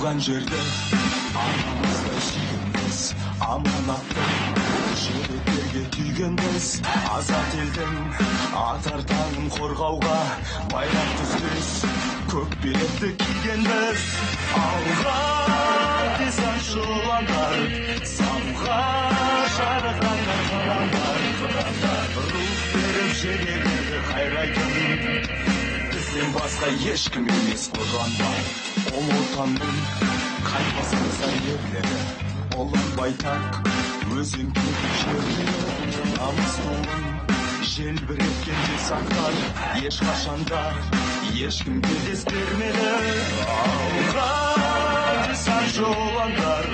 туған жерді анамыздай сүйгенбіз, аманатты жігіттерге түйгенбіз. Азат елдің атар таңын қорғауға байрақ түзбіз, көк белекті кигенбіз. Алға десаң шуландар, самға жарықандар қырандар, рух беріп жігерлерді қайрайтын, бізден басқа ешкім емес қорғанбай. Ол отанның қайтпасымыздар ерлері, олар байтақ өзен көлік жерлері. Намыс туын желбіреткенде сақтар, ешқашанда ешкімге дес бермеді. Алға десаң жоландар,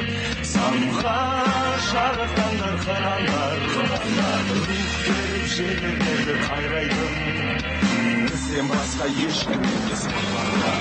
самға шарықтаңдар қырандар, рух беріп жігерлерді қайрайтын, бізден басқа ешкім емес қорғанбай.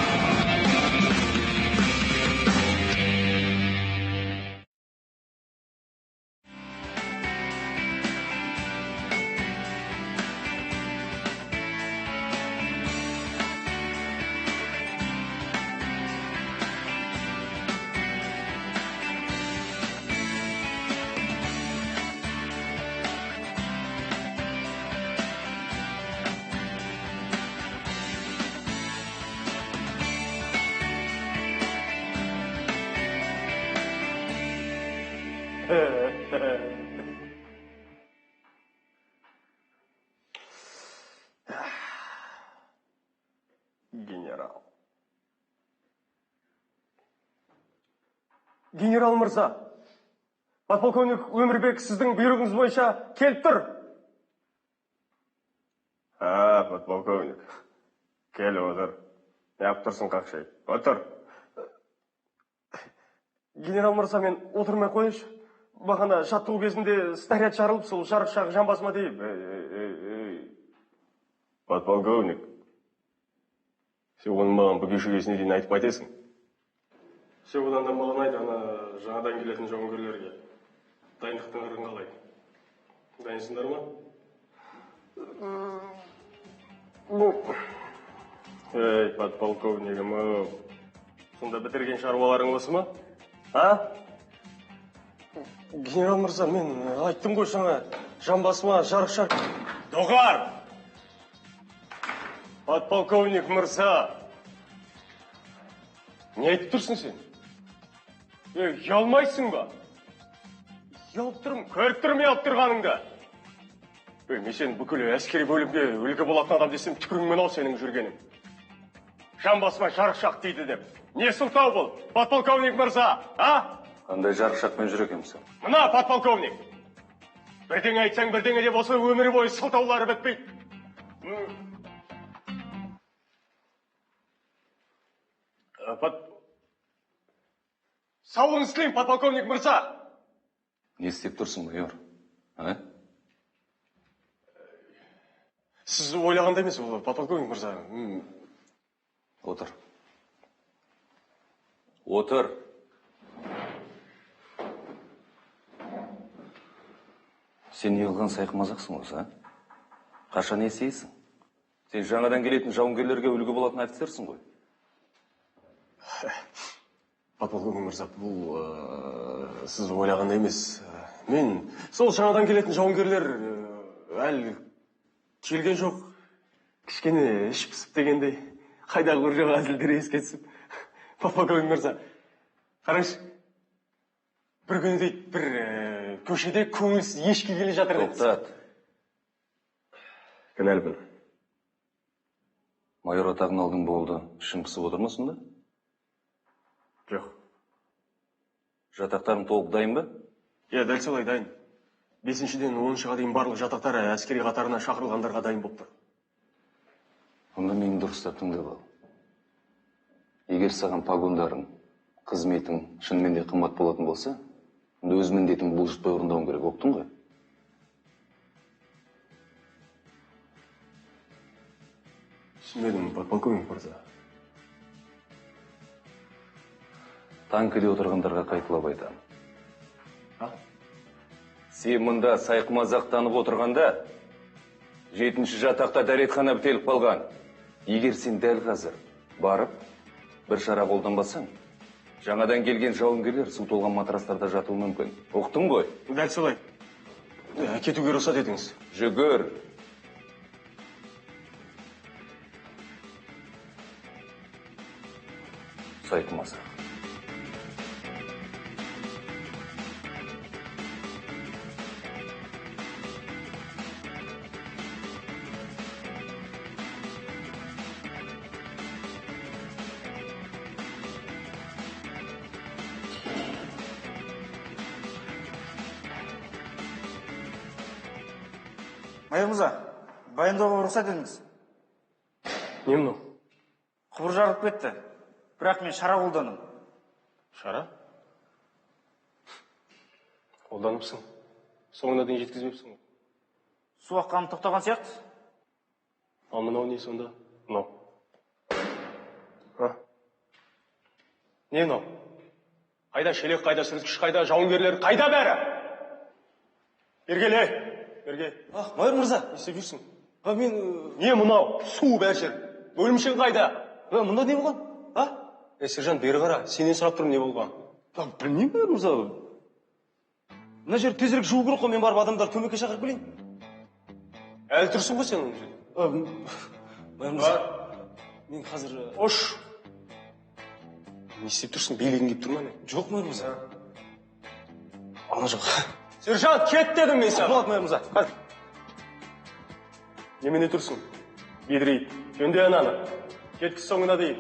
Генерал мырза, подполковник Өмірбек сіздің бұйрығыңыз бойынша келіп тұр. Подполковник, келіп отыр. Неғып тұрсың қақшай? Отыр. Генерал мырза, мен отырмай қойыш. Бағана жаттығу кезінде снаряд жарылып, сол жарықшағы жан басыма дейіп. Подполковник, сен оны маған бұл кешігесіне дейін айтып қайтесің? Сен одан да маған айт, ана жаңадан келетін жауынгерлерге дайындықтың ырғын қалай? Дайынсыңдар ма? Подполковнигім, сонда бітірген шаруаларың осы ма? Генерал мырза, мен айттым ғой жаңа жан басыма жарық. Доғар! Подполковник мырза! Не айтып тұрсың сен? Ұялмайсың ба? Ұялып тұрмын, көріп тұрмын ұялып тұрғаныңда. Мен сен бүкіл әскери бөлімге үлгі болатын адам десем, түкіріңмен ау сенің жүргенің. Жан басыма жарықшақ дейді деп. Не сылтау бұл, подполковник мырза, Қандай жарықшақпен жүр екенсің? Мына, подполковник. Бірдеңе айтсаң, бірдеңе деп осы өмірі бойы сылтаулары бітпейді. Сауыңыз тілеймін, подполковник мырза. Не істеп тұрсың, майор? Сіз ойлағанда емес, подполковник мырза. Отыр. Отыр. Сен не қылған сайқымазақсың осы, Қашан есейсің? Сен жаңадан келетін жауынгерлерге үлгі болатын офицерсің ғой. Подполковник мырза, бұл сіз ойлағанда емес. Мен сол жаңадан келетін жауынгерлер әлі келген жоқ. Кішкене іш пісіп дегендей, қайдағы бір жоқ әзілдері еске түсіп. Подполковник мырза, қараңыз, бір күні дейді, бір көшеде көңілсіз ешкі келе жатыр. Тоқтат. Кінәлімін. Майор атағын алдың болды, ішің пысып отырмасың да? Жоқ. Жатақтарың толық дайын ба? Дәл солай дайын. 5-ден 10-ға дейін барлық жатақтар әскери қатарына шақырылғандарға дайын болып тұр. Онда менің дұрыстап тыңдап ал. Егер саған погондарың, қызметің шынымен де қымбат болатын болса, онда өз міндетіңді бұлжытпай орындауың керек, оқтың ғой? Түсінбедім, подполковник мырза. Танкіде отырғандарға қайталап айтамын. Сен мұнда сайқымазақтанып отырғанда, 7-ші жатақта дәретхана бітеліп қалған. Егер сен дәл қазір барып, бір шара қолданбасаң, Жаңадан келген жауынгерлер су толған матрастарда жатуы мүмкін. Ұқтың ғой? Дәл солай. Кетуге рұқсат етіңіз. Жүгір. Сайқымаса. Майор мырза, баяндауға рұқсат етіңіз. Не мынау? Құбыр жарылып кетті. Бірақ мен шара қолданым. Шара? Қолданыпсың. Соңына дейін жеткізбепсің. Су аққаны тоқтаған сияқты. Ал мынау не сонда? Мынау. Не мынау? Қайда шелек, қайда сүрткіш, қайда жауынгерлер, қайда бәрі? Бергеле! Берге. Майор мырза, Не істеп жүрсің? мен... Не мынау? Су бәр жер. Бөлімшең қайда? Мұнда не болған? Сержант, бері қара. Сенен сұрап тұрмын, не болған? Білмеймін, майор мырза. Мына жер тезірек жуу керек қой, мен барып адамдар көмекке шақырып келейін. Әлі тұрсың ғой сен? Майор мырза, мен қазір... Ош! Не істеп тұрсың? Билегің кеп тұр ма не? Жоқ, майор мырза. Ана жоқ. Сержант, кет дедім мен саған. Болады, майор мырза. Қад. Немене тұрсың? Бедірейіп. Жөнде ананы. Кеткіз соңына дейін.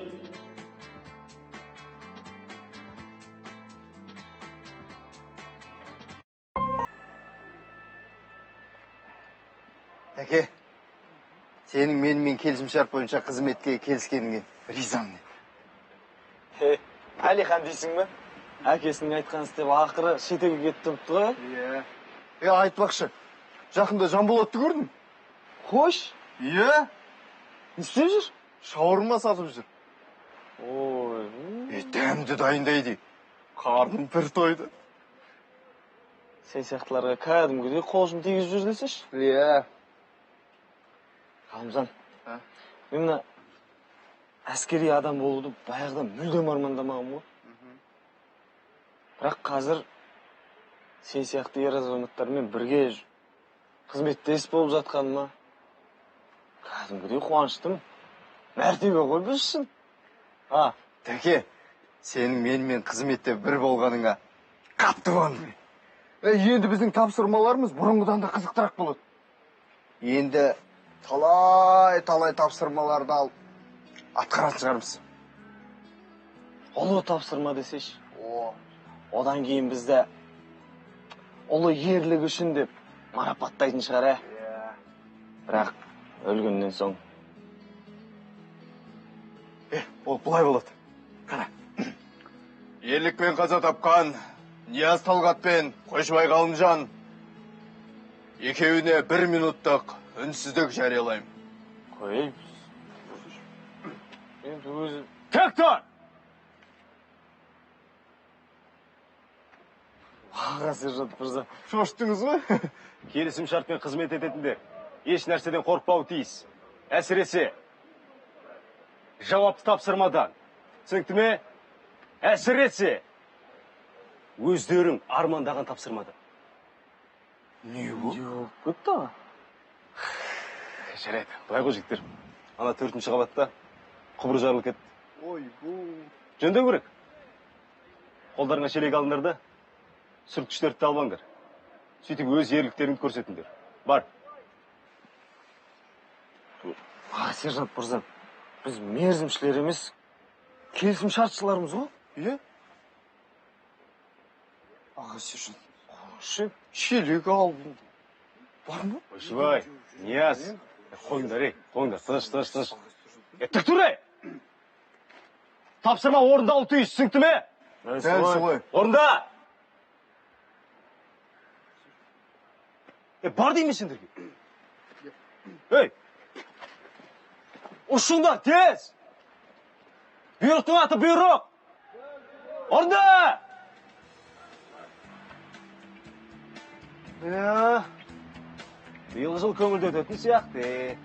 Тәке, сенің менімен келісімшарт бойынша қызметке келіскеніңе ризамын. Әлихан дейсің бе? Әкесінің айтқанын істеп ақыры шетелге кетіп тұрыпты ғой? Иә. Айтпақшы, жақында Жанболатты көрдім. Хош? Иә. Не істеп жүр? Шаурма сатып жүр. Ой. Дәмді дайындайды. Қарным бір тойды. Сен сияқтыларға кәдімгідей қол ұшын тигізіп жүр десеші? Иә. Ғалымжан, мен мына әскери адам болуды баяғыда мүлдем армандамағым ғой. Бірақ қазір сен сияқты ер азаматтармен бірге қызметтес болып жатқаныма кәдімгідей қуаныштым. Мәртебе ғой біз үшін. Тәке, сенің менімен қызметте бір болғаныңа қатты қуандым. Енді біздің тапсырмаларымыз бұрынғыдан да қызықтырақ болады. Енді талай тапсырмаларды алып атқаратын шығармыз. Ұлы тапсырма десеші. Одан кейін бізді ұлы ерлігі үшін деп марапаттайтын шығар, Бірақ өлгеннен соң. Ол бұлай болады. Қара. Ерлікпен қаза тапқан Нияз Талғат пен Қойшыбай Ғалымжан екеуіне 1 минуттық үнсіздік жариялаймын. Қой. Енді өзі... Тек тұр! Аға сержант мырза. Шоштыңыз ғой? Келісім шартпен қызмет ететіндер еш нәрседен қорықпауы тиіс. Әсіресе жауапты тапсырмадан. Түсінікті ме? Әсіресе өздерің армандаған тапсырмадан. Не бұл? Жоқ, күтті аға. Жарайды, былай ғой жігіттер. Ана 4-ші қабатта құбыр жарылып кетті. Ой, бұл... Жөндеу керек. Қолдарыңа шелек алыңдар да сүрткіштерді албаңдар. Сөйтіп өз ерліктеріңді көрсетіңдер. Бар. Аға сержант мырза, біз мерзімшілер емес, келісім шартшыларымыз ғой? Иә? Аға сержант, Қойшы. шелек алдым. Бар ма? Қойшыбай, Нияз. Қойыңдар, қойыңдар. Тыныш. Тік тұр, Тапсырма орындалу тиіс, түсінікті ме? Дәл солай. Орында! Бар деймін сендерге. Ұшыңдар, тез! Бұйрықтың аты бұйрық! Орында! Биыл жыл көңілді өтетін сияқты.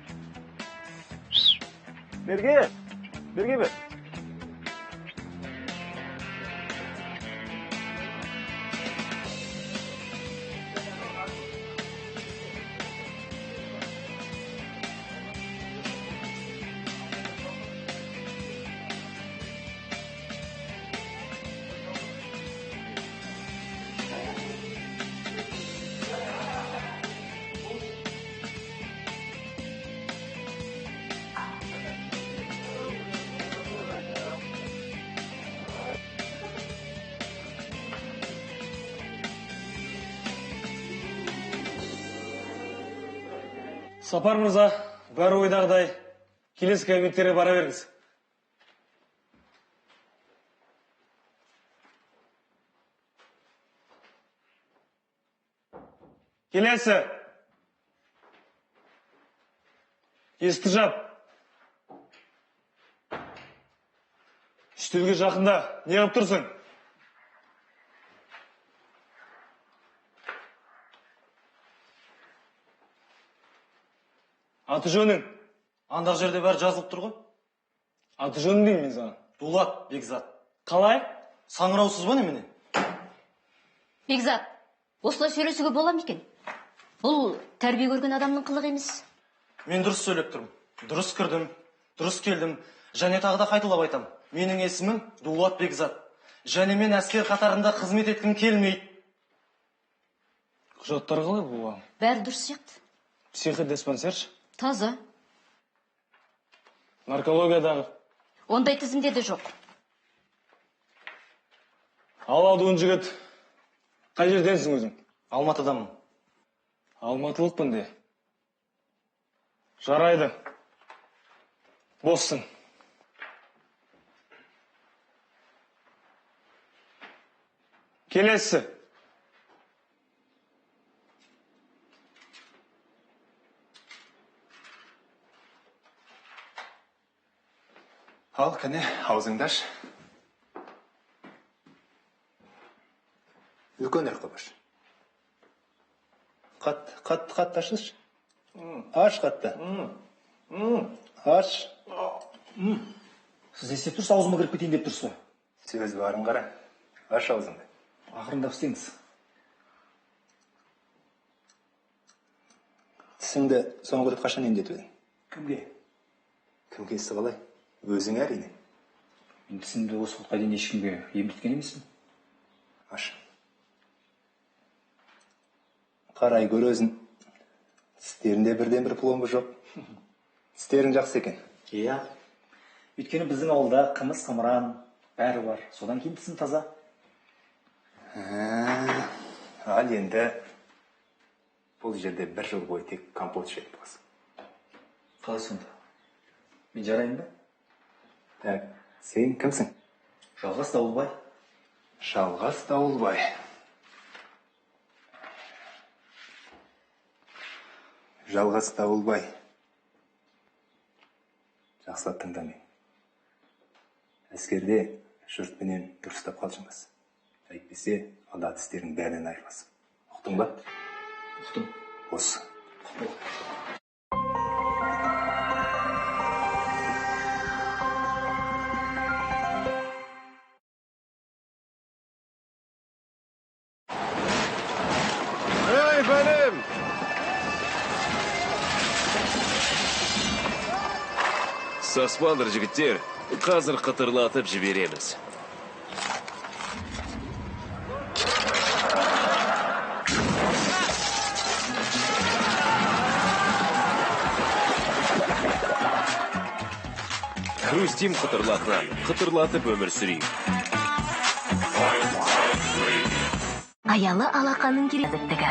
Берге бер. Сапар мырза, бәрі ойдағыдай, келесі кабинеттерге бара беріңіз. Келесі. Есті жап. Үстелге жақында, не қып тұрсың? Аты жөнің? Андақ жерде бәрі жазылып тұр ғой. Аты жөнің деймін мен саған. Дулат Бекзат. Қалай? Саңыраусыз ба немене? Бекзат, осылай сөйлесуге бола ма екен? Бұл тәрбие көрген адамның қылығы емес. Мен дұрыс сөйлеп тұрмын. Дұрыс кірдім, дұрыс келдім. Және тағы да қайталап айтам. Менің есімім Дулат Бекзат. Және мен әскер қатарында қызмет еткім келмейді. Құжаттар қалай бұл? Бәрі дұрыс сияқты. Психодиспансерші? Таза. Наркологиядағы? Ондай тізімде де жоқ. Ал адуын жігіт. Қай жерденсің өзің? Алматыдамын. Алматылықпын де. Жарайды. Боссың. Келесі. Ал, кәне, аузыңды аш. Үлкенірек қылып аш. Қатты ашыш. Аш қатты. Аш. Сіз естеп тұрса, аузыма кіріп кетейін деп тұрсыз. Сөз барын қара. Аш аузыңды. Ақырындап істеңіз. Тісіңді соңғы рет қашан емдетіп едің? Кімге? Кімге істі қалай? Өзің әрине. Мен тісімді осы уақытқа дейін ешкімге емдеткен емеспін. Аш. Қарай көр өзін. Тістерінде бірден бір пломбы жоқ. Тістерің жақсы екен. Иә. Өйткені біздің ауылда қымыз, қымыран бәрі бар. Содан кейін тісім таза. Ал енді бұл жерде бір жыл бойы тек компот ішетін боласың. Қалай сонда? Мен жарайын ба? Так, сен кімсің? Жалғас Дауылбай. Жалғас Дауылбай. Жалғас Дауылбай. Жақсылап тыңда мені. Әскерде жұртпенен дұрыстап қалжыңдас. Әйтпесе, ала тістерің бәрінен айырыласың. Ұқтың ба? Ұқтым. Осы. Ей, бәлем! Саспаңдар, жігіттер, қазір қытырлатып жібереміз. Күстим қытырлатынан, қытырлатып өмір сүрейік. Аялы алақанын кереметтігі.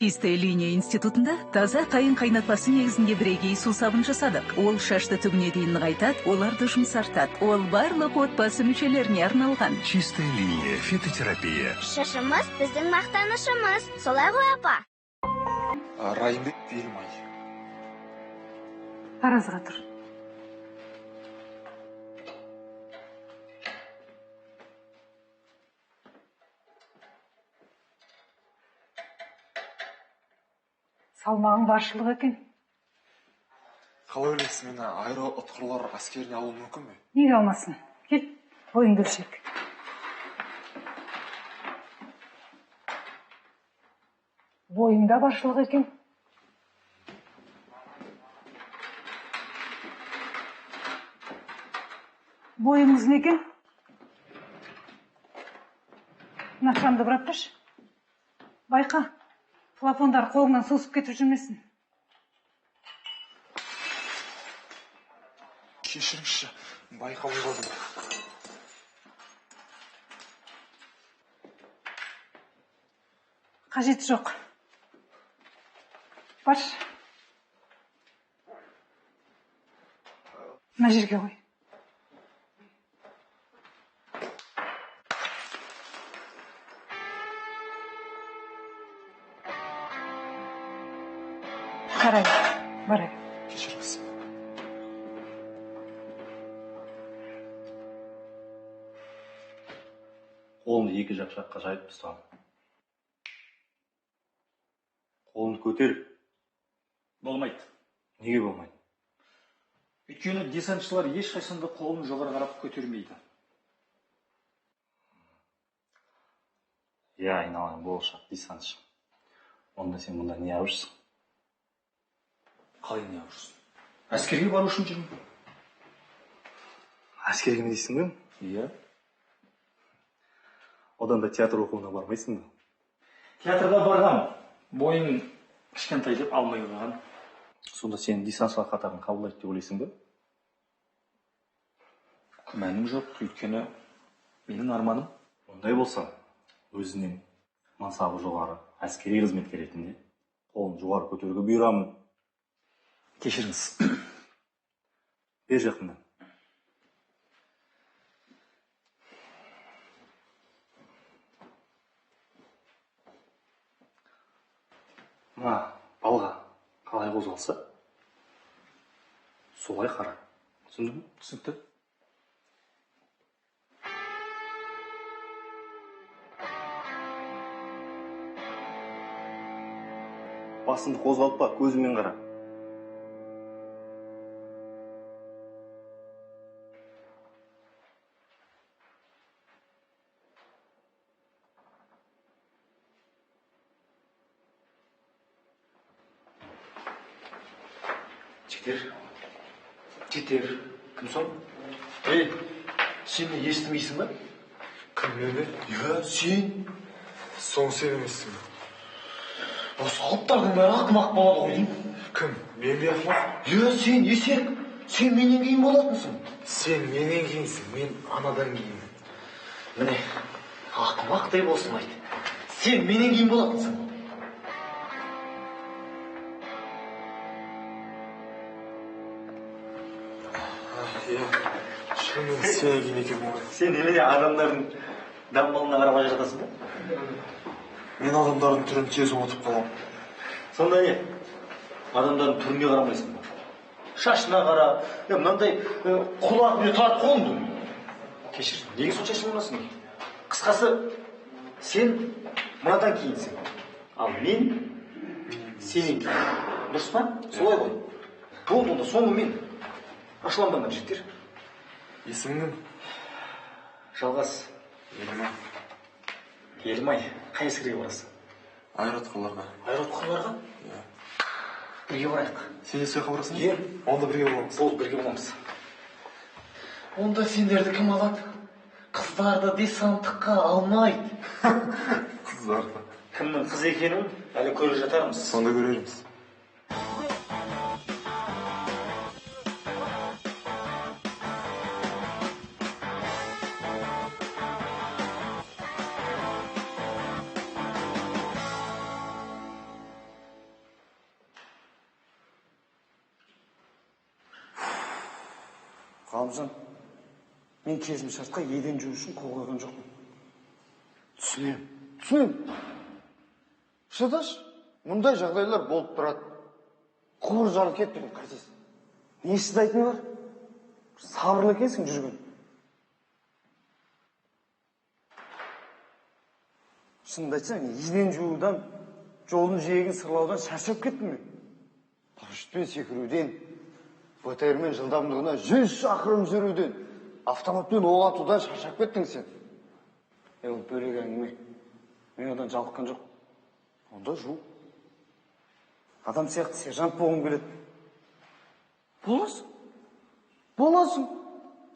Исте линия институтында таза қайын қайнатпасы негізінде бірегей сусабын жасадық. Ол шашты түгіне дейін нығайтады, оларды жұмсартады. Ол барлық отбасы мүшелеріне арналған. Чистая линия фитотерапия. Шашымыз біздің мақтанышымыз. Солай ғой, апа? Райымбек Белмай. Таразға тұр. Салмағың баршылық екен. Қалай ойлайсыз, мені аэроұтқырлар әскеріне алуы мүмкін бе? Неге алмасын? Кел, бойыңды өлшек. Бойыңда баршылық екен. Бойыңыз не екен? Нашамды бұрап тұрш. Байқа. Флакондар қолыңнан сусып кетіп жүрмесін. Кешіріңізші, байқамай қалдым. Қажеті жоқ. Баш. Мына жерге қой. Қарай, барай. Кешіріңіз. Қолыңды екі жақ жаққа жайып ұстан. Қолыңды көтер. Болмайды. Неге болмайды? Өйткені десантшылар ешқашанда қолын жоғары қарап көтермейді. Я айналайын болашақ десантшы. Онда сен мұнда не арушсың? Қалай не арушсың? Әскерге бару үшін жүрмін. Әскерге ме дейсің бе? Иә. Одан да театр оқуына бармайсың ба? Театрға барғам. Бойың кішкентай деп алмай қойған. Сонда сен десантшылар қатарын қабылдайды деп ойлайсың ба? Күмәнім жоқ, өйткені менің арманым. Ондай болса, өзінен мансабы жоғары әскери қызметкер ретінде қолын жоғары көтеруге бұйырамын. Кешіріңіз. Бер жақында. Мына балға қалай қозғалса, солай қара. Түсіндің бе? Түсінікті. Басыңды қозғалтпа, көзіңмен қара. Жетер. Кім соң? Сен не естімейсің ба? Кім мені? Я, сен. Соң сен емессің бе? Осы алыптардың бәрі ақымақ болады ғой деймін. Кім? Мен бе ақымақ? Я, сен есек. Сен менен кейін болатынсың. Сен менен кейінсің, мен анадан кейін. Міне, ақымақтай болсын айт. Сен менен кейін болатынсың. Шынымен сен кейін екен ғой. Сен немене адамдардың дамбалына қарамай жатасың ба? Мен адамдардың түрін тез ұмытып қалам. Сонда не? Адамдардың түріне қарамайсың ба? Шашына қара, мынандай құлағына тарт қолыңды. Кешір, неге сонша шынмасың? Қысқасы, сен мынадан кейінсің. Ал мен сенен кейін. Дұрыс па? Солай ғой. Болды, онда соңы мен. Ашуланбаңдар жігіттер. Есімің? Жалғас. Елімай. Елімай, қай әскерге барасың? Аэроұтқырларға. Аэроұтқырларға? Иә. Бірге барайық. Сен де сояққа барасың? Иә. Онда бірге боламыз. Болды, бірге боламыз. Онда сендерді кім алады? Қыздарды десанттыққа алмайды. Қыздарды. Кімнің қыз екенін әлі көре жатармыз. Сонда көрерміз. Ғалымжан, мен келісімшартқа еден жуу үшін қол қойған жоқпын. Түсінем. Шыдаш, мұндай жағдайлар болып тұрады. Құбыр жарып кетті қайтесің. Не шыдайтыны бар? Сабырлы екенсің жүрген. Шынымды айтсам, еден жуудан, жолдың жиегін сырлаудан шаршап кеттім мен. Парашютпен секіруден, БТРмен жылдамдығына 100 шақырым жүруден, автоматпен оқ атудан шаршап кеттің сен. Ол бөлек әңгіме. Мен одан жалыққан жоқ. Онда жу. Адам сияқты сержант болғым келеді. Боласың.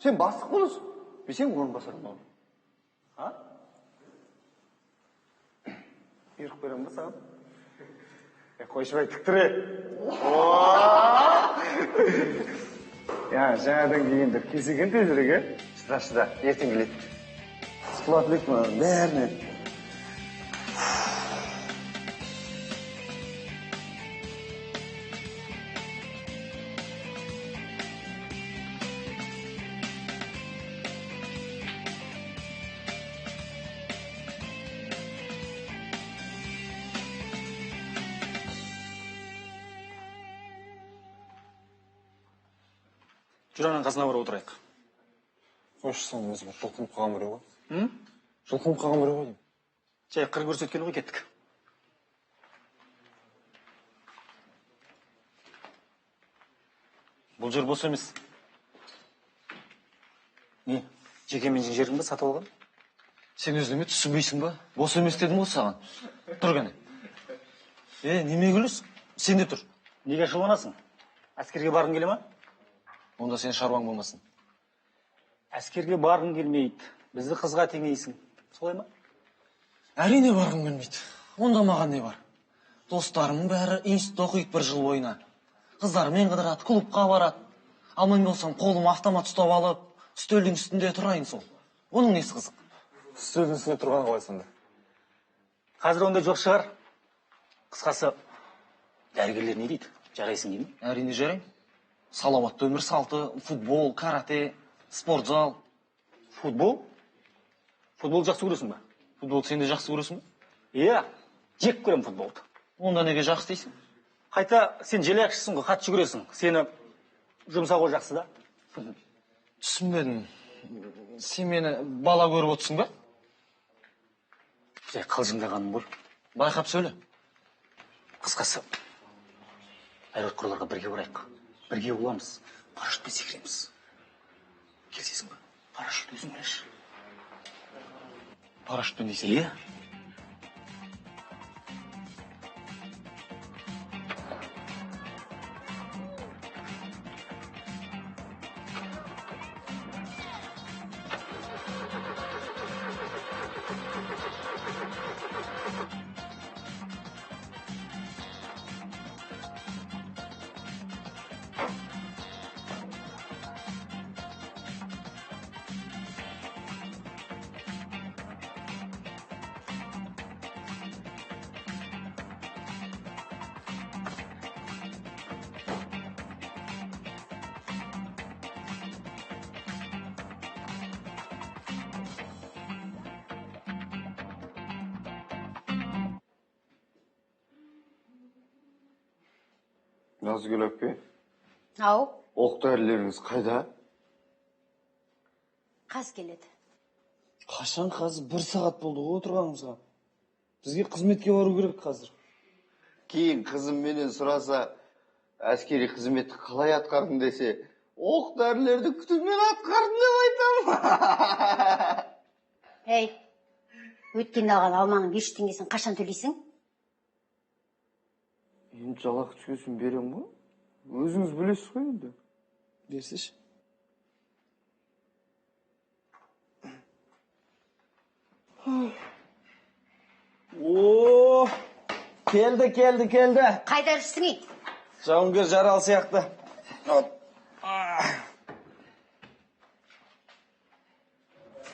Сен бастық боласың. Мен сен орынбасар боламын. А? Бұйрық беремін ба саған? Қойшыбай тіктіре. Жаңадан келгендер кесеген тезірек, шыда, ертең келеді. Құлатылық маған бәріне. Жүр ананың қасына барып отырайық. Қойшы соны өзі бір жұлқынып қалған біреу ғой. Жұлқынып қалған біреу ғой деймін. Жай қыр көрсеткен ғой, кеттік. Бұл жер бос емес. Не, жеке меншік жерің ба, сатып алған? Сен өзіме түсінбейсің ба? Бос емес дедім ғой саған. Тұр кәне. Неме күлесің? Сен де тұр. Неге ашуланасың? Әскерге барғың келе ма? Онда сен шаруаң болмасын. Әскерге барғың келмейді. Бізді қызға теңейсің. Солай ма? Әрине барғым келмейді. Онда маған не бар? Достарымның бәрі институтта оқиды бір жыл бойына. Қыздармен қыдырады, клубқа барады. Ал мен болсам қолыма автомат ұстап алып, үстелдің үстінде тұрайын сол. Оның несі қызық? Үстелдің үстінде тұрған қалай сонда? Қазір ондай жоқ шығар. Қысқасы, дәрігерлер не дейді? Жарайсың деймін? Әрине жарайым. Салауатты өмір салты, футбол, карате, спортзал. Футбол? Футбол жақсы көресің ба? Футбол сен де жақсы көресің ба? Иә, жек көрем футболды. Онда неге жақсы дейсің? Қайта сен желаяқшысың ғой, қатты жүгіресің. Сені жұмсауға жақсы да. Түсінбедім. Сен мені бала көріп отырсың ба? Жай қалжыңдағаным ғой. Байқап сөйле. Қысқасы, аэроұтқырларға бірге барайық. Бірге боламыз, парашютпен секіреміз. Келсесің ба? Парашют өзің білеш. Парашютпен дейсің? Иә. Назгүл әпке. Ау, Оқ-дәрілеріңіз қайда? қаз келеді. Қашан қазір 1 сағат болды ғой отырғанымызға. Бізге қызметке бару керек қазір. Кейін қызым менен сұраса, әскери қызметті қалай атқардың десе, оқ-дәрілерді күтумен атқардың деп айтамын. Ей, өткен алған алманың 5 теңгесін қашан төлейсің? Енді жалақы түскесін берем ғой. Өзіңіз білесіз ғой енді. Берсеші. О, келді. Қайда жүрсің ей? Жауынгер жарал сияқты.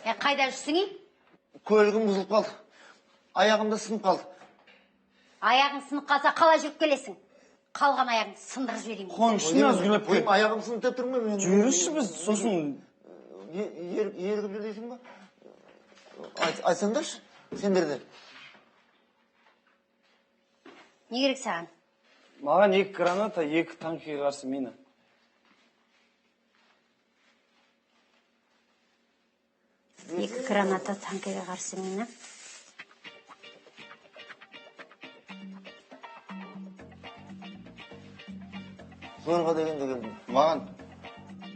Қайда жүрсің ей? Көлігім бұзылып қалды. Аяғымда сынып қалды. Аяғың сынып қалса қалай жүріп келесің? Қалған аяғың сындырып жіберейін. Қойыңызшы Назгүл әпке. Аяғым сынып тұр ма? Жүріңізші біз, сосын ерігіп жүр дейсің ба? Айтсаңдаршы, сендерде. Не керек саған? маған 2 граната, 2 танкіге қарсы мина. Екі граната танкіге қарсы мина. Зорға дегенде келдім. Маған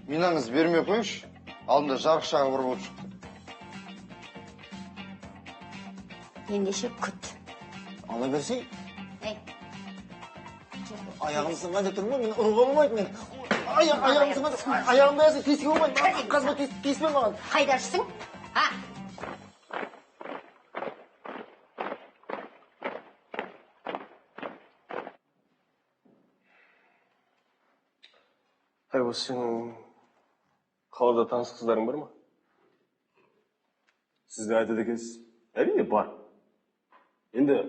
минаңыз бермей қойыңшы. Алдында жарықшаға бір болып шықты. Ендеше күт. Ала берсей? Ей. Аяғым сынған деп тұрмын, мен ұруға болмайды мен. Аяғым сынған, аяғым бәйесі тесіге болмайды. Қазба теспен маған. Қайда жүрсің? Ha? Осы сенің қалада таныс қыздарың бар ма? Сізді айтады екенсіз. Әрине бар. Енді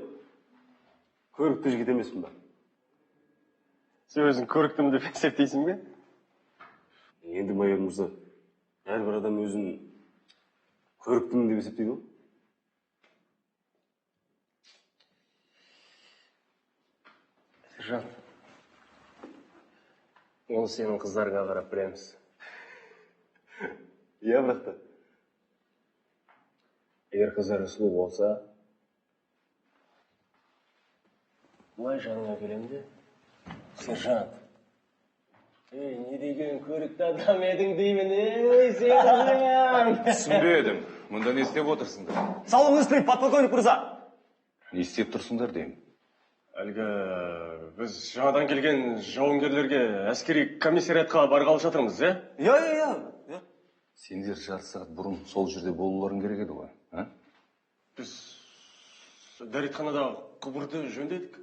көрікті жігіт емеспін ба? Сен өзің көріктімін деп есептейсің бе? Енді майор мырза, әрбір адам өзін көріктімін деп есептейді ғой. Сержант, оны сенің қыздарыңа қарап білеміз. Иә, бірақ та. Егер қыздар сұлу болса, былай жаныңа келемде, сержант. Не деген көрікті адам едің деймін, сержант. Түсінбедім. Мұнда не істеп отырсыңдар? Саулығыңыз тілеймін, подполковник мырза. Не істеп тұрсыңдар деймін? Әлгі біз жаңадан келген жауынгерлерге әскери комиссариатқа барғалы жатырмыз, е? Иә. Сендер жарты сағат бұрын сол жерде болуларың керек еді ғой, а? Біз дәретханада құбырды жөндедік.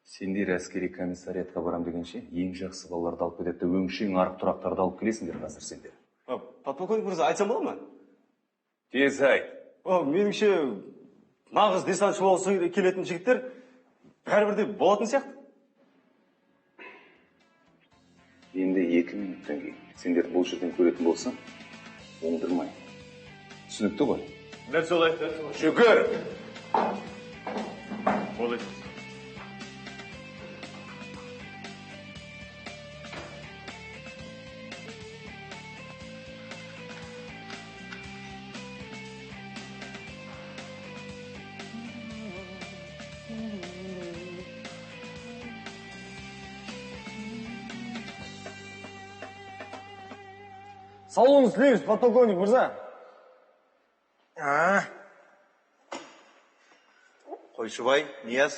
Сендер әскери комиссариатқа барам дегенше, ең жақсы балаларды алып кетеді, өңшең арық тұрақтарды алып келесіңдер қазір сендер. Подполковник мырза, айтсам бола ма? Тез айт. Меніңше, нағыз десантшы болса келетін жігіттер бәрібірде болатын сияқты. Енді 2 минуттан кейін сендер бұл жерден көретін болсам, оңдырмай. Түсінікті ғой? Дәл солай. Шүкір! Болды. Саулығыңыз тілейміз, подполковник мырза. Қойшыбай, Нияз,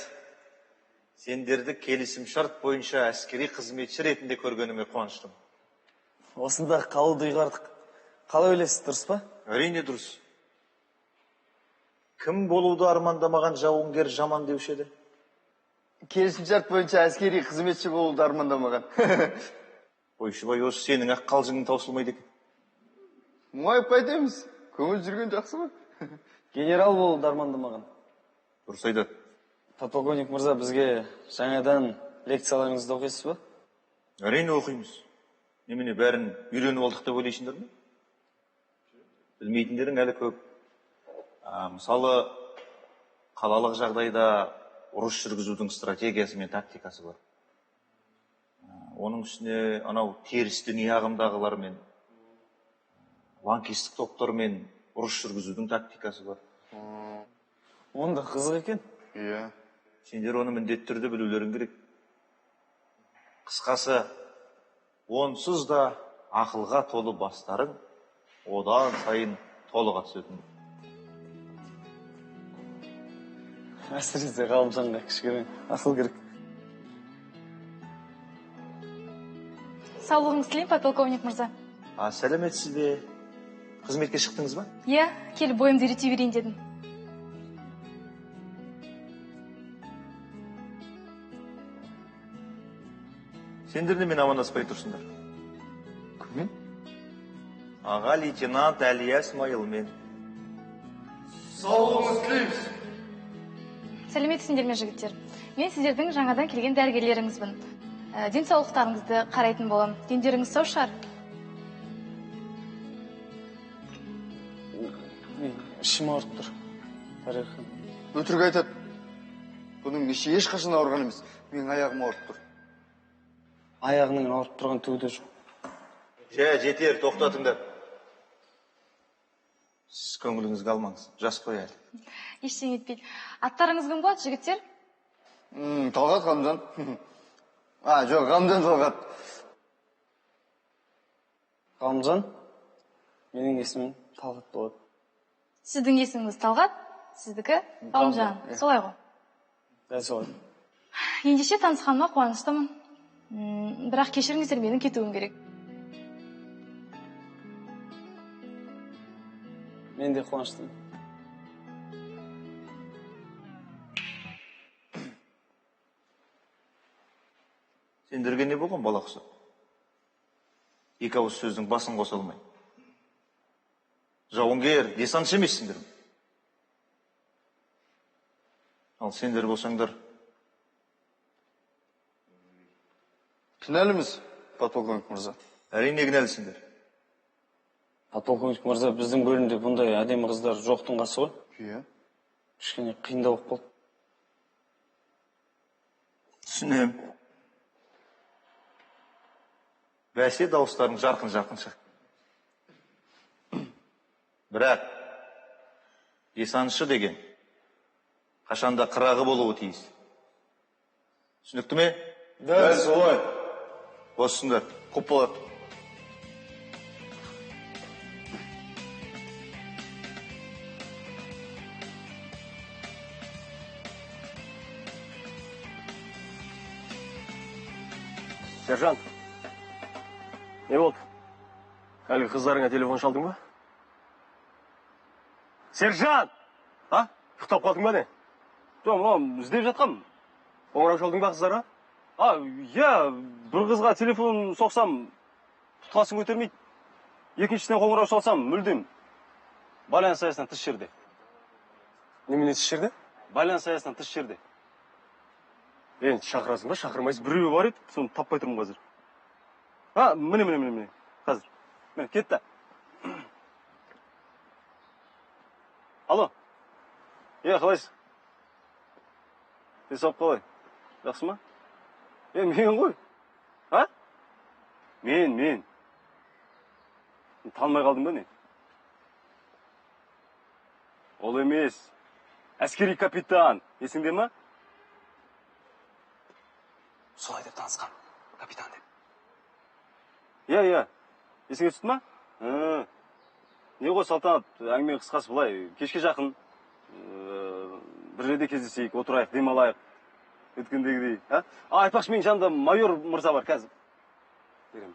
сендерді келісім шарт бойынша әскери қызметші ретінде көргеніме қуаныштым. Осында қалуды ұйғардық. Қалай ойлайсыз, дұрыс па? Әрине дұрыс. Кім болуды армандамаған жауынгер жаман деуші еді? Келісім шарт бойынша әскери қызметші болуды армандамаған. Қойшыбай, осы сенің ақ қалжыңың таусылмайды екен. Мұңайып қайтеміз. Көңіл жүрген жақсы ма? Генерал болуды армандамаған. Дұрыс айтады. Подполковник мырза, бізге жаңадан лекцияларыңызды оқисыз ба? Әрине оқимыз. Немене бәрін үйреніп алдық деп ойлайсыңдар ма? Білмейтіндерің әлі көп. Мысалы, қалалық жағдайда ұрыс жүргізудің стратегиясы мен тактикасы бар. Оның үстіне анау теріс діни ағымдағылар мен лаңкестік топтар мен ұрыс жүргізудің тактикасы бар. Онда қызық екен. Иә. Сендер оны міндетті түрде білулерің керек. Қысқасы, онсыз да ақылға толы бастарың одан сайын толыға түсетін. Әсіресе ғалымжанға кішкене ақыл керек. Саулығыңыз тілеймін, подполковник мырза. Сәлеметсіз бе? Қызметке шықтыңыз ба? Иә, келіп бойымды үйрете берейін дедім. Сендер немен амандаспай тұрсыңдар? Кіммен? Аға лейтенант Әлия Смайылмен. Саулығыңыз тілейміз. Сәлеметсіңдер ме, жігіттер? Мен сіздердің жаңадан келген дәрігерлеріңізбін. Денсаулықтарыңызды қарайтын болам. Дендеріңіз сау шығар? Ішім ауырып тұр. Тарихым. Өтірік айтады. Бұның неше ешқашан ауырған емес. Мен аяғым ауырып тұр. Аяғының ауырып тұрған түгі жоқ. Жетер, тоқтатыңдар. Сіз көңіліңізге алмаңыз. Жас қой әлі. Ештеңе етпейді. Аттарыңыз кім болады, жігіттер? Талғат Ғамжан. Жоқ, Ғамжан Талғат. Ғамжан? Менің есімім Талғат болады. Сіздің есіміңіз Талғат, сіздікі Ғалымжан. Солай ғой? Дәл солай. Ендеше танысқаныма қуаныштымын. Бірақ кешіріңіздер, менің кетуім керек. Мен де қуаныштымын. Сендерге не болған бала құсап? Екі ауыз сөздің басын қоса алмай. Жауынгер, десантшы емессіңдер ме? Ал сендер болсаңдар. Кінәліміз, подполковник мырза. Әрине кінәлісіңдер. Подполковник мырза, біздің бөлімде бұндай әдемі қыздар жоқтың қасы ғой? Иә. Кішкене қиындау болып қалды. Түсінем. Бәсе дауыстарың жарқын-жарқын шықты. Бірақ есаншы деген қашанда қырағы болуы тиіс. Түсінікті ме? Дәл солай. Босыңдар, көп болады. Сержант, не болды? Әлгі қыздарыңа телефон шалдың ба? Сержант! А? Ұйықтап қалдың ба не? Жоқ, мынау іздеп жатқам. Қоңырау шалдың ба қыздарға? Иә, бір қызға телефон соқсам, тұтқасын көтермейді. Екіншісіне қоңырау шалсам, мүлдем. Байланыс аясынан тыс жерде. Немене тыс жерде? Байланыс аясынан тыс жерде. Енді шақырасың ба, шақырмайсың? Біреуі бар еді, соны таппай тұрмын қазір. Міне. Қазір. Міне, кетті. Алло. Қалайсың? Денсаулық қалай? Жақсы ма? Мен ғой. Мен. Танымай қалдың ба не? Ол емес. Әскери капитан. Есіңде ма? Солай деп танысқан, капитан деп. Иә. Есіңе түсті ма? Не ғой Салтанат, әңгіме қысқасы былай, кешке жақын бір жерде кездесейік, отырайық, демалайық. Өткендегідей. Айтпақшы, менің жанымда майор мырза бар қазір. Беремін.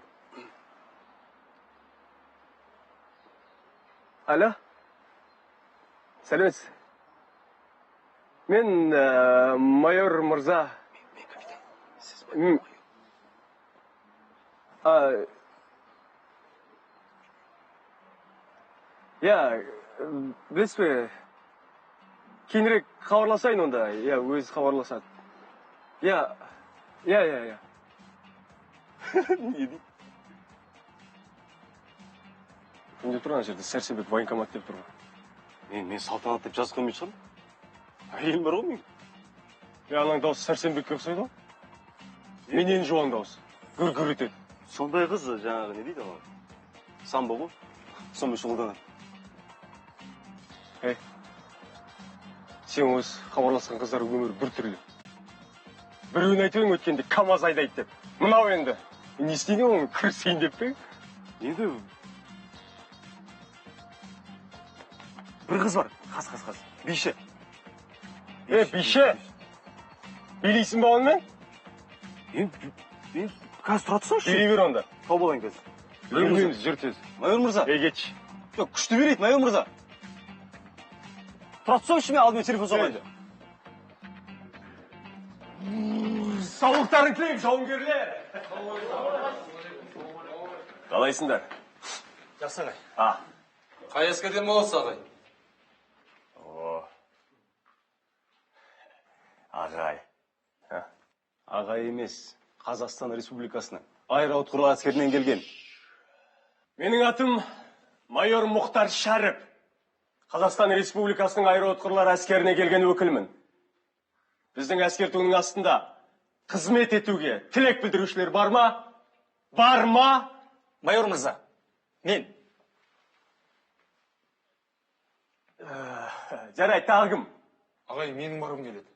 Алло? Сәлеметсіз. Мен майор мырза. Мен капитан. Сіз майор. Білесіз бе, кейінірек хабарласайын онда, өзі хабарласады. Я. Не дейді? Мен деп тұрған жерде Сәрсенбек военкомат деп тұрған. Мен Салтанат деп жазып қоймай шығармын. Әйелім бар ғой мен. Анаң дауысы Сәрсенбекке ұқсайды ғой. Менен жуан дауысы. Гүр етеді. Сондай қыз жаңағы не дейді ғой? Самбо ғой. Сонымен шұғылданады. Сен өз хабарласқан қыздар өмірі бір түрлі. Біреуін айтуын өткенде КамАЗ айдайды деп. Мынау енді. Не істейді оның кірісейін деп пе? Енді бір қыз бар. Қас. Биші. Биші? Билейсің ба онымен? Енді қазір тұра тұрсаңшы. Билей бер онда. Қау болайын қазір. Білмейміз, жүр тез. Майор мырза. Кетші. Жоқ, күшті берейді, майор мырза. Тұра тұрсаңшы, мен алдымен телефон соғайын. Саулықтарын тілеймін, жауынгерлер. Қалайсыңдар? Жақсы ағай. Қай әскерден боласыз ағай? Ағай. Ағай емес, Қазақстан Республикасының аэроұтқыр әскерінен келген. Менің атым майор Мұхтар Шәріп. Қазақстан Республикасының аэроұтқырлар әскеріне келген өкілмін. Біздің әскер туының астында қызмет етуге тілек білдірушілер бар ма? Бар ма? Майор мырза, мен. Жарай, тағым. Ағай, менің барғым келеді.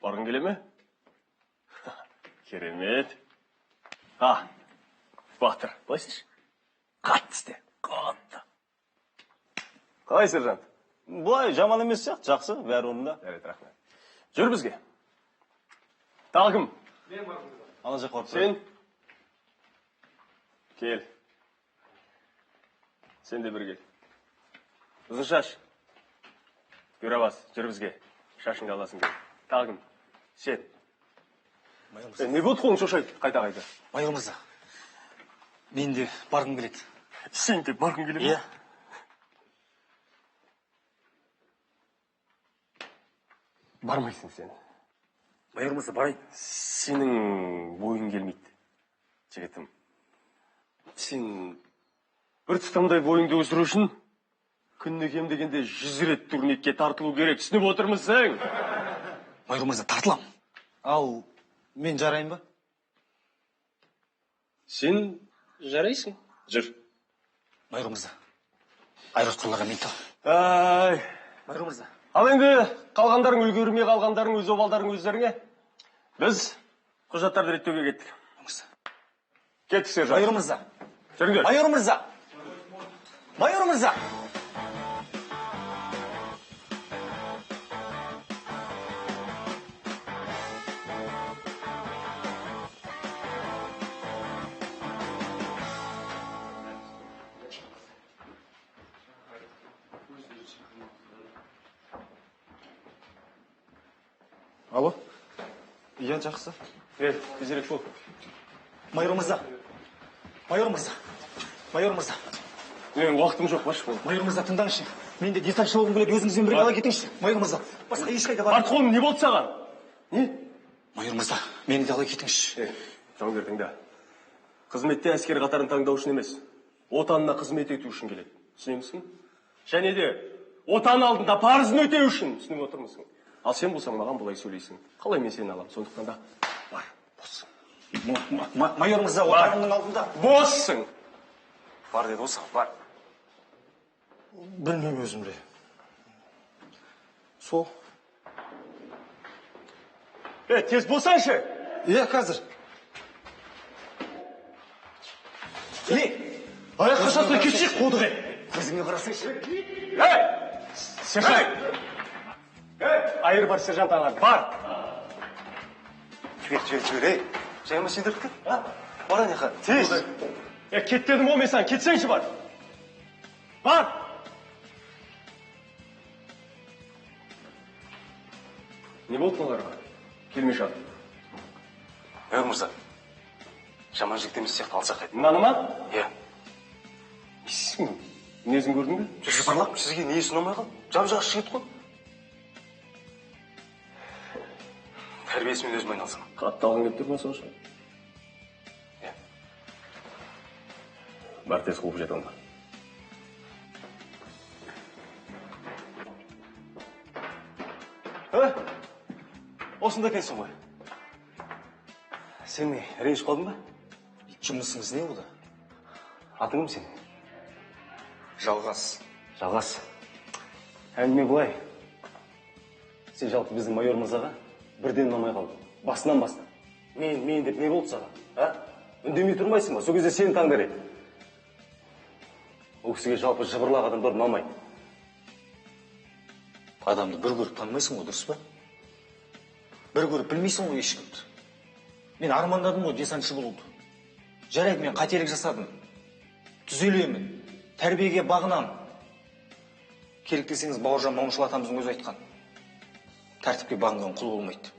Барғың келе ме? Керемет. Батыр, былайсыншы. Қатты істе, қатты. Қалай, сержант? Бұлай жаман емес сияқты, жақсы, бәрі орнында. Жарайды, рахмет. Жүр бізге. Тағым. Ана жаққа барып Сен? Кел. Сен де бір кел. Ұзын шаш. Көре бас, жүр бізге. Шашыңды аласың кел. Тағым. Сен. Не болды қолың шошайды? Қайта. Майор мырза, мен де барғым келеді. Сен де барғың келеді? Иә. Бармайсың сен. Майор мырза, барайын. Сенің бойың келмейді, жігітім. Сен бір тұтамдай бойыңды өсіру үшін күніне кем дегенде 100 рет турникке тартылу керек. Түсініп отырмысың? Майор мырза, тартылам. Ал мен жарайын ба? Сен жарайсың. Жүр. Майор мырза, аэросколларға мен тал. Ай. Майор мырза. Ал енді қалғандарың үлгермей қалғандарың өз обалдарың өздеріңе. Біз құжаттарды реттеуге кеттік. Кеттік, сержант. Майор мырза. Жүріңдер. Майор мырза. Майор мырза. Алло? Иә, жақсы. Тезірек бол. Майор мырза. Майор мырза. Майор мырза. Менің уақытым жоқ, баш бол. Майор мырза, тыңдаңызшы. Мен де десантшы болғым келеді, өзіңізбен бірге ала кетіңізші. Майор мырза, басқа ешқайда бар. Артқоным не болды саған? Не? Майор мырза, мені де ала кетіңізші. Жауынгер тыңда. Қызметте әскер қатарын таңдау үшін емес, отанына қызмет ету үшін келеді. Түсінемісің? Және де отан алдында парызын өтеу үшін түсініп отырмысың. Ал сен болсаң маған бұлай сөйлейсің. Қалай мен сені аламын? Сондықтан да бар, бос. Майор мырза, отанымның алдында. Боссың. Бар деді осы, бар. Білмеймін өзімде. Сол. Тез болсаңшы. Иә, қазір. Аяқ қашасына кетшек қодығы. Көзіңе қарасайшы. Сержант. Айыр бар, сержант ағар. Бар. Жібер. Жайма сендірді? Бар анеқа. Тез. Кет дедім ол мен саған, кетсеңші бар. Бар. Не болды оларға? Келмей шат. Майор мырза, жаман жігіт емес сияқты алсақ еді. Мынаны ма? Иә. Мінезін көрдің бе? Жыбырлап, сізге несі ұнамай қал? Жап-жақсы жігіт қой. Тәрбиесімен өзім айналсам. Қатты алғың келіп тұр ма сонша? Иә. Бар тез қуып жет онда. Осында екенсің ғой. Сен не, ренжіп қалдың ба? Жұмысыңыз не болды? Атың кім сен? Жалғас. Жалғас. Әңгіме былай. Сен жалпы біздің майор мырзаға бірден ұнамай қалдың. Басынан басты. Мен деп не болды саған? Үндемей тұрмайсың ба? Сол кезде сені таңдар еді. Ол кісіге жалпы жыбырлақ адамдар ұнамайды. Адамды бір көріп танымайсың ғой, дұрыс па? Бір көріп білмейсің ғой ешкімді. Мен армандадым ғой десантшы болуды. Жарайды, мен қателік жасадым. Түзелемін. Тәрбиеге бағынам. Керек десеңіз Бауыржан Момышұлы атамыздың өзі айтқан. Тәртіпке бағынған құл болмайды деп.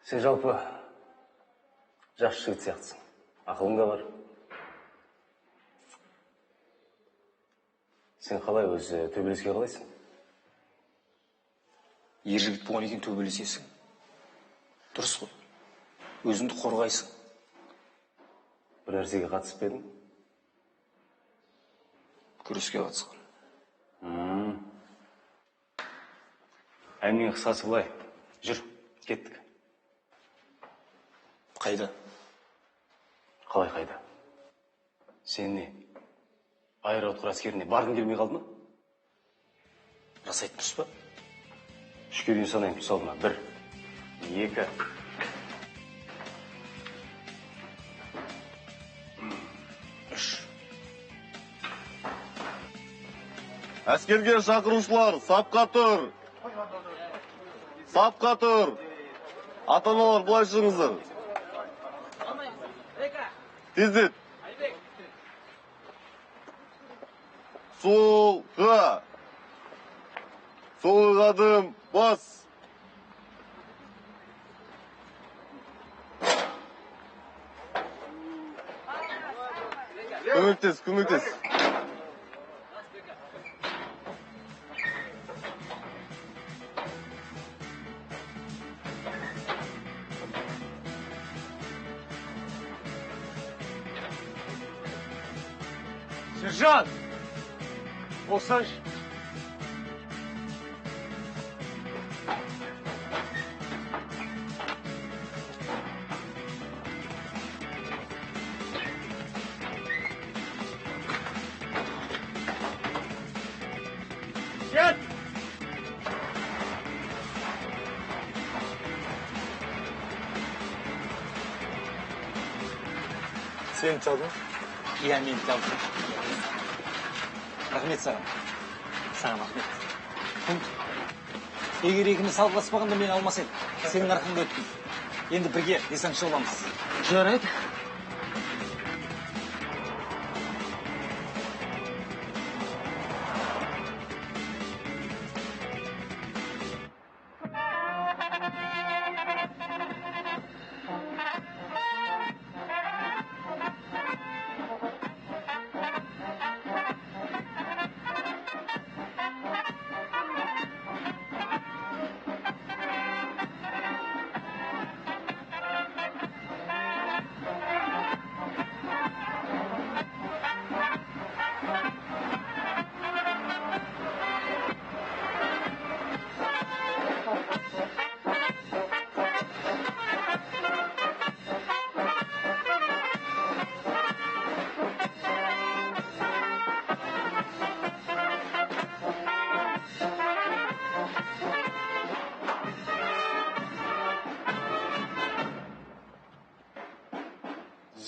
Сен жалпы жақсы жігіт сияқтысың. Ақылың да бар. Сен қалай өзі төбелеске қалайсың? Ер жігіт болған екен төбелесесің. Дұрыс қой. Өзіңді қорғайсың. Бір нәрсеге қатысып едің? Күреске қатысқан. Әңгіменің қысқасы былай. Жүр, кеттік. Қайда? Қалай қайда? Сен не? Аэроұтқыр әскеріне барғың келмей қалды ма? Рас айтып па? 3-ке дейін санайын, түс алдыма. 1, 2. Әскерге шақырушылар, сапқа тұр. Сапқа тұр. Ата-аналар былай шығыңыздар. Тездет. Солға. Солға адым бас. Көмектес, көмектес. Сержант! Болсаңшы. Сен чалдың? Иә, мен чалдым. Рахмет саған. Саған рахмет. Егер екіміз салғыласпағанда мен алмас едім. Сенің арқаңда өттім. Енді бірге десантшы боламыз. Жарайды.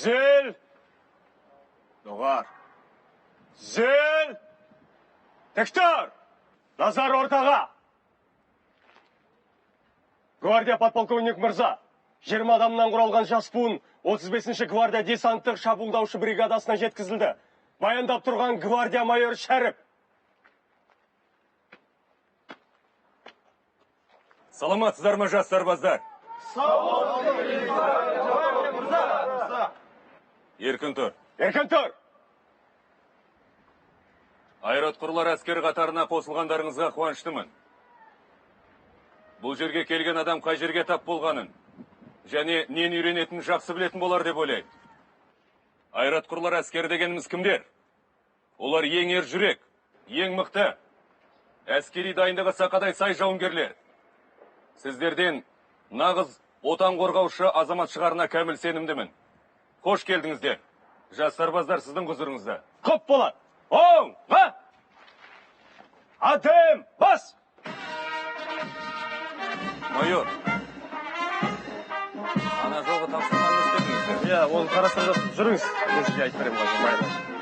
Зіл! Доғар! Зіл! Тектор! Назар ортаға! Гвардия подполковник мырза, 20 адамнан құралған жас буын 35-ші гвардия десанттық шабуылдаушы бригадасына жеткізілді. Баяндап тұрған гвардия майор Шәріп. Саламатсыздар ма, жас сарбаздар? Еркін тұр. Еркін тұр! Айратқұрлар әскер қатарына қосылғандарыңызға қуаныштымын. Бұл жерге келген адам қай жерге тап болғанын, және нен үйренетінін жақсы білетін болар деп ойлайды. Айратқұрлар әскер дегеніміз кімдер? Олар ең ер жүрек, ең мықты, әскери дайындығы сақадай сай жауынгерлер. Сіздерден нағыз отан қорғаушы азамат шығарына кәміл сенімдімін. Қош келдіңіздер. Жас сарбаздар сіздің құзырыңызда. Құп болады. Оң, ға! Адем, бас! Майор, ана жолғы тапсырманы істедіңіздер. Иә, оны қарастырып жүріңіз. Мен сізге айтып беремін қазір.